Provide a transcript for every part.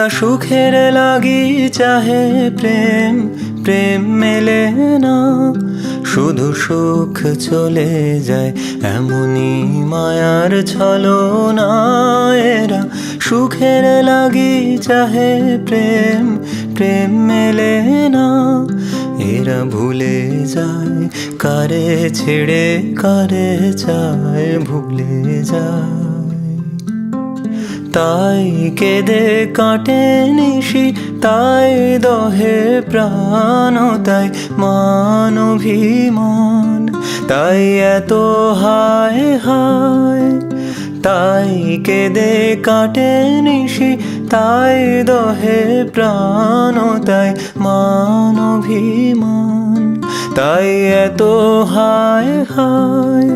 এরা সুখের লাগি চাহে প্রেম, প্রেম মেলে না। শুধু সুখ চলে যায় এমনই মায়ার ছলনা। এরা সুখের লাগি চাহে প্রেম, প্রেম মেলে না। এরা ভুলে যায় কারে ছেড়ে কারে চায়, ভুলে যায়। তাই কেঁদে কাটে নিশি, তাই দহে প্রাণ, তাই মান অভিমান, তাই এত হায় হায়। তাই কেঁদে কাটে নিশি, তাই দহে প্রাণ, তাই মান অভিমান, তাই এত হায় হায়।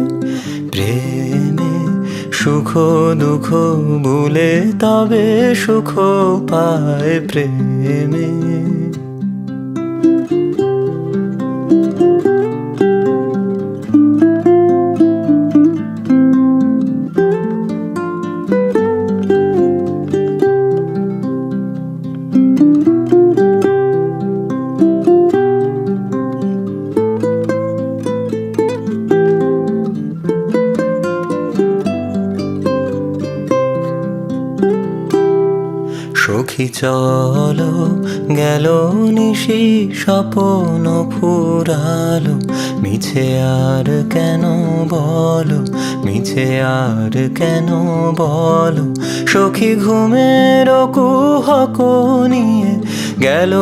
প্রেমে সুখ দুঃখ ভুলে তবে সুখ পায় প্রেমে। সখী চলো গেল নিশি, স্বপ্ন ফুরালো, মিছে আর কেন বলো, মিছে আর কেন বলো। সখী ঘুমের কুহক নিয়ে গেল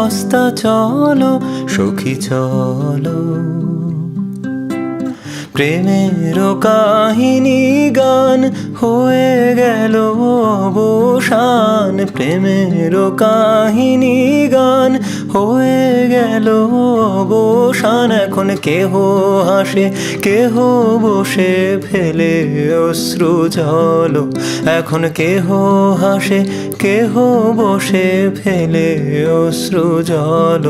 অস্তা চলো, সখী চলো। প্রেমের কাহিনী গান হয়ে গেল অবসান, প্রেমের কাহিনী গান হয়ে গেল অবসান। এখন কেহ হাসে কেহ বসে ফেলে অশ্রু জল, এখন কেহ হাসে কেহ বসে ফেলে অশ্রু জল।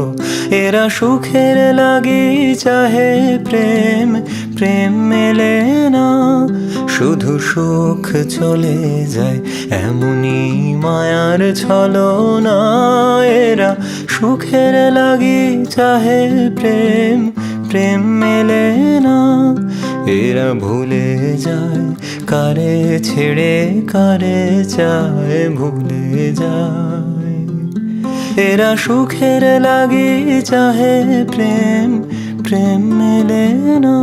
এরা সুখের লাগি চাহে প্রেম, প্রেম মেলে না। শুধু সুখ চলে যায় এমনই মায়ার ছলনা। এরা সুখের লাগি চাহে প্রেম, প্রেম মেলে না। এরা ভুলে যায় কারে ছেড়ে কারে চায়, ভুলে যায়। এরা সুখের লাগি চাহে প্রেম, প্রেম মেলে না।